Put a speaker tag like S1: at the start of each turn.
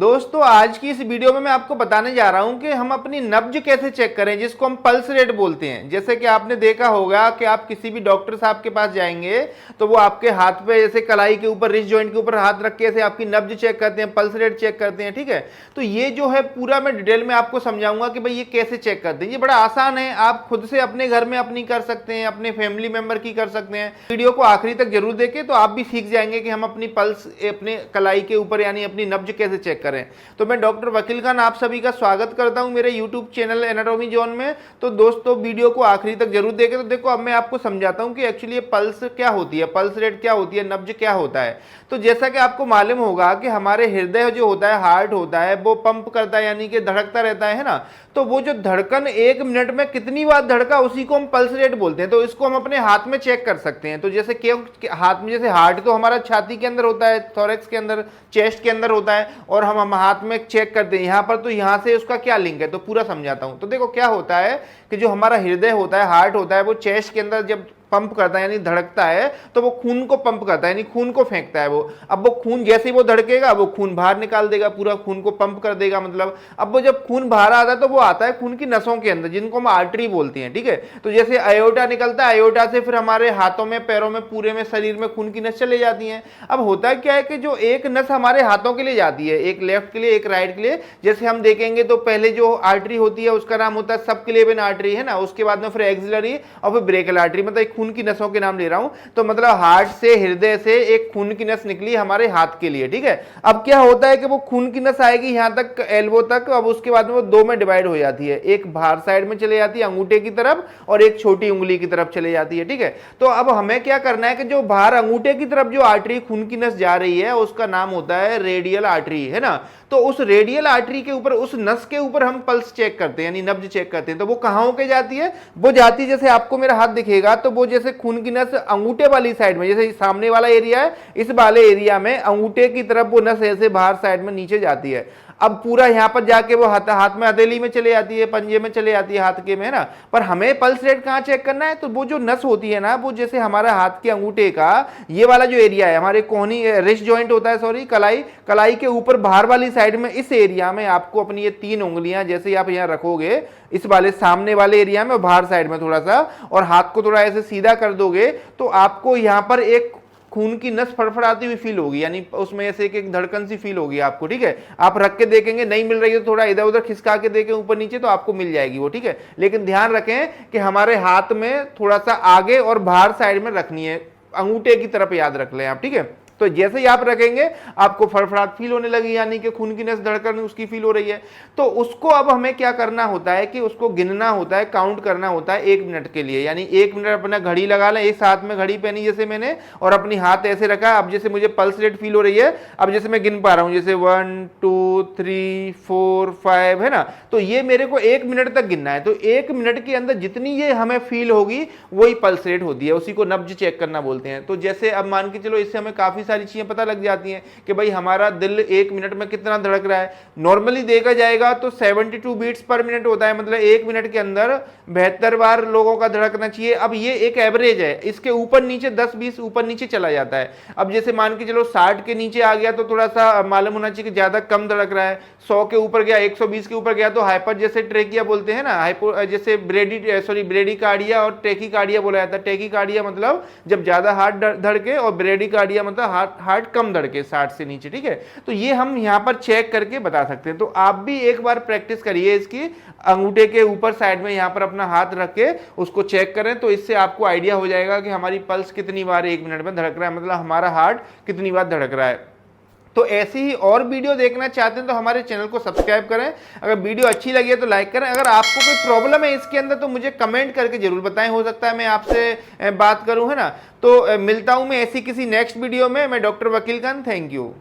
S1: दोस्तों आज की इस वीडियो में मैं आपको बताने जा रहा हूं कि हम अपनी नब्ज कैसे चेक करें, जिसको हम पल्स रेट बोलते हैं। जैसे कि आपने देखा होगा कि आप किसी भी डॉक्टर साहब के पास जाएंगे तो वो आपके हाथ पे जैसे कलाई के ऊपर, रिस्ट जॉइंट के ऊपर हाथ रख के ऐसे आपकी नब्ज चेक करते हैं, पल्स रेट चेक करते हैं। ठीक है, तो ये जो है पूरा मैं डिटेल में आपको समझाऊंगा कि भाई ये कैसे चेक करते हैं। ये बड़ा आसान है, आप खुद से अपने घर में अपनी कर सकते हैं, अपने फैमिली मेंबर की कर सकते हैं। वीडियो को आखिरी तक जरूर देखें तो आप भी सीख जाएंगे कि हम अपनी पल्स अपने कलाई के ऊपर यानी अपनी नब्ज कैसे चेक करें। तो मैं डॉक्टर वकील खान आप सभी का स्वागत करता हूं मेरे यूट्यूब चैनल एनाटॉमी जोन में। तो दोस्तों वीडियो को आखिरी तक जरूर देखें। तो देखो अब मैं आपको समझाता हूं कि एक्चुअली ये पल्स क्या होती है, पल्स रेट क्या होती है, नब्ज क्या होता है। तो जैसा कि आपको मालूम होगा कि हमारे हृदय जो होता है, हार्ट होता है, वो पंप करता है यानी कि धड़कता रहता है ना। तो वो जो धड़कन 1 मिनट में कितनी बार धड़का उसी को हम पल्स रेट बोलते हैं। तो इसको हम अपने हाथ में चेक कर सकते हैं। तो जैसे कि हाथ में, जैसे हार्ट तो हमारा छाती के अंदर होता है, थोरैक्स के अंदर, चेस्ट के अंदर होता है, और हम हाथ में चेक करते हैं यहाँ पर। तो यहाँ से उसका क्या लिंक है तो पूरा समझाता हूँ। तो देखो क्या होता है कि जो हमारा हृदय होता है, हार्ट होता है, वो चेस्ट के अंदर जब पंप करता है यानी धड़कता है तो वो खून को पंप करता है यानी खून को फेंकता है वो। अब वो खून जैसे ही वो धड़केगा वो खून बाहर निकाल देगा, पूरा खून को पंप कर देगा। मतलब अब वो जब खून बाहर आता है तो वो आता है खून की नसों के अंदर, जिनको हम आर्टरी बोलते हैं। ठीक है, तो जैसे अयोटा निकलता है, अयोटा से फिर हमारे हाथों में, पैरों में, पूरे में शरीर में खून की नस चले जाती है। अब होता क्या है कि जो एक नस हमारे हाथों के लिए जाती है, एक लेफ्ट के लिए एक राइट के लिए, जैसे हम देखेंगे तो पहले जो आर्टरी होती है उसका नाम होता है सबक्लेवियन आर्टरी, है ना। उसके बाद में फिर एक्सिलरी और फिर ब्रेकियल आर्टरी, मतलब खून की नसों के नाम ले रहा हूं। तो मतलब हार्ट से, हृदय से एक खून की नस निकली हमारे हाथ के लिए। ठीक है, अब क्या होता है कि वो खून की नस आएगी यहां तक, एल्बो तक। अब उसके बाद में वो 2 में डिवाइड हो जाती है, एक बाहर साइड में चले जाती है अंगूठे की तरफ और एक छोटी उंगली की तरफ चले जाती है। ठीक है, तो अब हमें क्या करना है कि जो बाहर अंगूठे की तरफ जो आर्टरी, खून की नस जा रही है, उसका नाम होता है रेडियल आर्टरी, है ना। तो उस रेडियल आर्टरी के ऊपर, उस नस के ऊपर हम पल्स चेक करते हैं यानी नब्ज चेक करते हैं। तो वो कहां होके जाती है, वो जाती है, जैसे आपको मेरा हाथ दिखेगा तो वो जैसे खून की नस अंगूठे वाली साइड में, जैसे सामने वाला एरिया है, इस वाले एरिया में अंगूठे की तरफ वो नस ऐसे बाहर साइड में नीचे जाती है। अब पूरा यहां पर जाके वो हाथ में, हथेली में चले जाती है, पंजे में चले जाती है, हाथ के में, है ना। पर हमें पल्स रेट कहां चेक करना है, तो वो जो नस होती है ना, वो जैसे हमारा हाथ के अंगूठे का ये वाला जो एरिया है, हमारे कोहनी, रिस्ट जॉइंट होता है, सॉरी, कलाई के ऊपर बाहर वाली साइड में, इस एरिया में आपको अपनी ये 3 उंगलियां जैसे आप यहां रखोगे, इस वाले सामने वाले एरिया में, बाहर साइड में थोड़ा सा, और हाथ को थोड़ा ऐसे सीधा कर दोगे तो आपको यहां पर एक खून की नस फड़फड़ाती हुई फील होगी, यानी उसमें ऐसे एक धड़कन सी फील होगी आपको। ठीक है, आप रख के देखेंगे, नहीं मिल रही है तो थोड़ा इधर उधर खिसका के देखें ऊपर नीचे, तो आपको मिल जाएगी वो। ठीक है, लेकिन ध्यान रखें कि हमारे हाथ में थोड़ा सा आगे और बाहर साइड में रखनी है, अंगूठे की तरफ याद रख लें आप। ठीक है, तो जैसे ही आप रखेंगे आपको फड़फड़ाहट फील होने लगी, यानी कि खून की नस धड़कन उसकी फील हो रही है। तो उसको अब हमें क्या करना होता है कि उसको गिनना होता है, काउंट करना होता है 1 मिनट के लिए। यानी 1 मिनट अपना घड़ी लगा लें, एक हाथ में घड़ी पहनी जैसे मैंने, और अपनी हाथ ऐसे रखा। अब जैसे मुझे पल्स रेट फील हो रही है, अब जैसे मैं गिन पा रहा हूं, जैसे 1 2 3 4 5, है ना। तो ये मेरे को 1 मिनट तक गिनना है। तो 1 मिनट के अंदर जितनी ये हमें फील होगी वही पल्स रेट होती है, उसी को नब्ज चेक करना बोलते हैं। तो जैसे अब मान के चलो, इससे हमें काफी सारी चीजें पता लग जाती हैं कि भाई हमारा दिल 1 मिनट में कितना धड़क रहा है। नॉर्मली देखा जाएगा तो 72 बीट्स पर मिनट होता है, मतलब 1 मिनट के अंदर 72 बार लोगों का धड़कना चाहिए। अब ये एक एवरेज है, इसके ऊपर नीचे 10-20 ऊपर नीचे चला जाता है। अब जैसे मान के चलो 60 के नीचे आ गया तो थोड़ा सा मालूम होना चाहिए कि ज्यादा कम धड़क रहा है। 100 के ऊपर गया, 120 के ऊपर गया तो हाइपर जैसे ट्रेकिया बोलते हैं ना, हाइपो जैसे ब्रेडिकार्डिया और टेकिकार्डिया बोला जाता है। टेकिकार्डिया मतलब जब ज्यादा हार्ट धड़के, और ब्रेडिकार्डिया मतलब हार्ट कम धड़के 60 से नीचे। ठीक है, तो ये हम यहां पर चेक करके बता सकते हैं। तो आप भी एक बार प्रैक्टिस करिए इसकी, अंगूठे के ऊपर साइड में यहां पर अपना हाथ रख के उसको चेक करें, तो इससे आपको आइडिया हो जाएगा कि हमारी पल्स कितनी बार 1 मिनट में धड़क रहा है, मतलब हमारा हार्ट कितनी बार धड़क रहा है। तो ऐसी ही और वीडियो देखना चाहते हैं तो हमारे चैनल को सब्सक्राइब करें। अगर वीडियो अच्छी लगी है तो लाइक करें। अगर आपको कोई प्रॉब्लम है इसके अंदर तो मुझे कमेंट करके जरूर बताएं, हो सकता है मैं आपसे बात करूं, है ना। तो मिलता हूं मैं ऐसी किसी नेक्स्ट वीडियो में। मैं डॉक्टर वकील खान, थैंक यू।